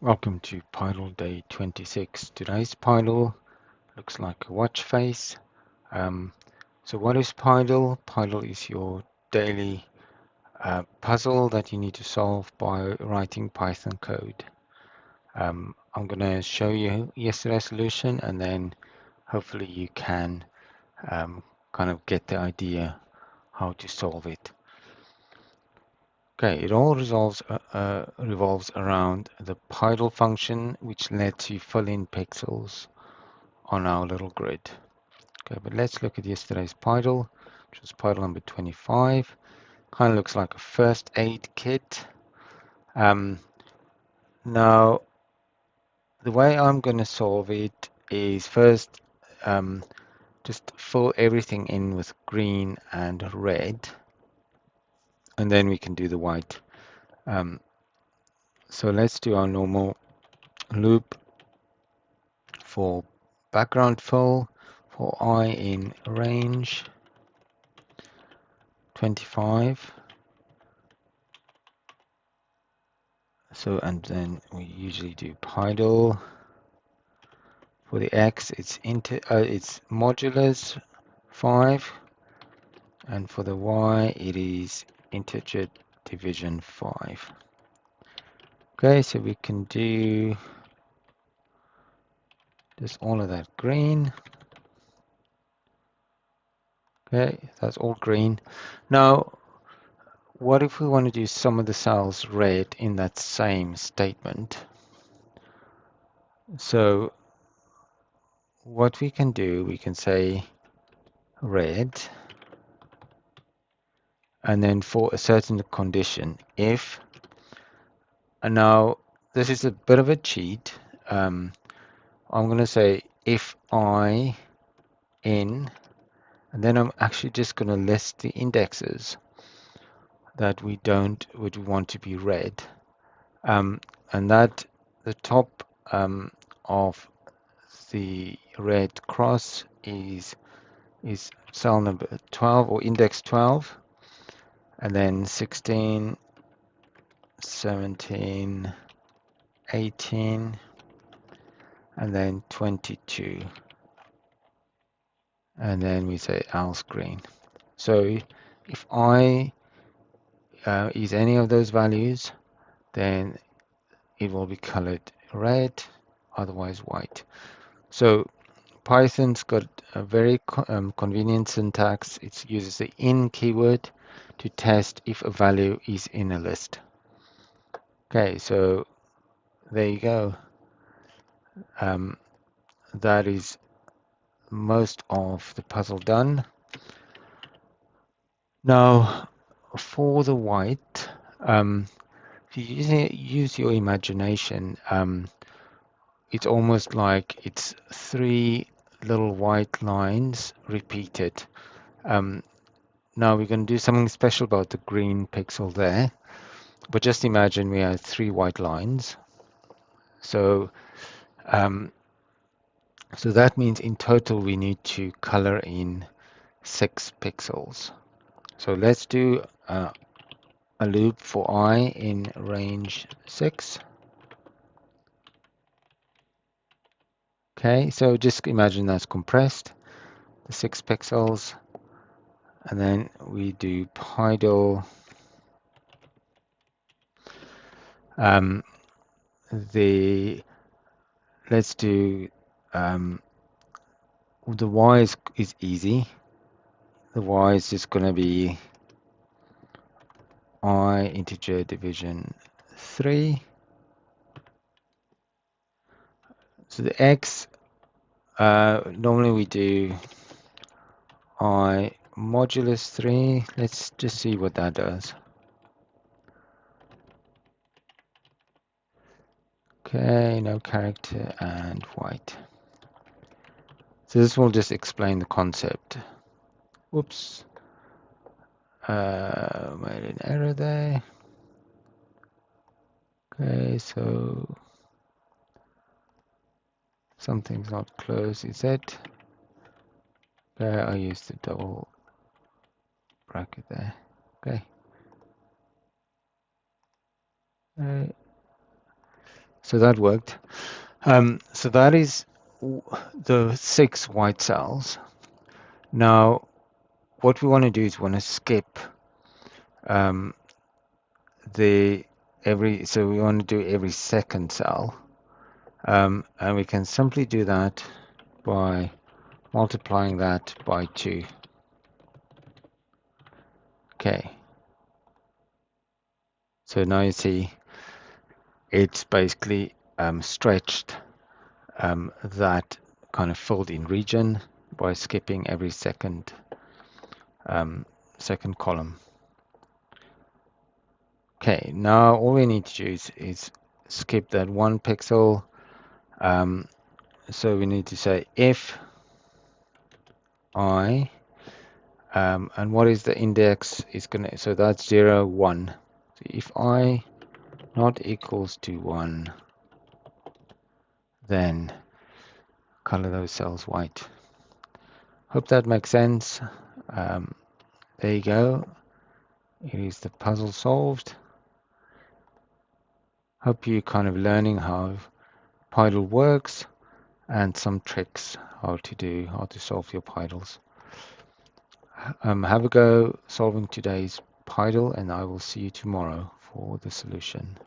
Welcome to Pydle Day 26. Today's Pydle looks like a watch face. So what is Pydle? Pydle is your daily puzzle that you need to solve by writing Python code. I'm going to show you yesterday's solution and then hopefully you can kind of get the idea how to solve it. Okay, it all revolves around the Pydle function, which lets you fill in pixels on our little grid. Okay, but let's look at yesterday's Pydle, which was Pydle number 25. Kind of looks like a first aid kit. Now, the way I'm going to solve it is first just fill everything in with green and red, and then we can do the white. So let's do our normal loop for background fill for I in range 25. So, and then we usually do Pydle. For the x, it's modulus 5, and for the y, it is integer division 5. Okay, so we can do just all of that green. Okay, that's all green. Now, what if we want to do some of the cells red in that same statement? So what we can do, we can say red, and then for a certain condition, if, and now this is a bit of a cheat. I'm going to say if I in, and then I'm actually just going to list the indexes that we would want to be red, and that the top of the red cross is cell number 12 or index 12, and then 16, 17, 18, and then 22, and then we say else green. So if I is any of those values, then it will be colored red, otherwise white. So Python's got a very convenient syntax. It uses the in keyword to test if a value is in a list. Okay, so there you go. That is most of the puzzle done. Now, for the white, if you use your imagination, it's almost like it's three little white lines repeated. Now we're going to do something special about the green pixel there, but just imagine we have three white lines. So, so that means in total we need to color in 6 pixels. So let's do a loop for I in range 6. Okay, so just imagine that's compressed, the 6 pixels, and then we do Pydle. Let's do the y is easy. The y is just going to be I integer division 3. So the x, normally we do I modulus 3. Let's just see what that does. Okay, no character and white. So this will just explain the concept. Whoops. Made an error there. Okay, so something's not close, is it? Okay, I used the double bracket there. Okay. So that worked. So that is the 6 white cells. Now, what we want to do is we want to skip um, so we want to do every second cell. And we can simply do that by multiplying that by 2. Okay. So now you see it's basically stretched that kind of filled in region by skipping every second column. Okay, now all we need to do is skip that 1 pixel. So we need to say if I and what is the index is gonna, so that's 0 1. So if I not equals to 1, then color those cells white. Hope that makes sense. There you go. It is the puzzle solved. Hope you kind of learning how Pydle works and some tricks how to solve your Pydles. Have a go solving today's Pydle, and I will see you tomorrow for the solution.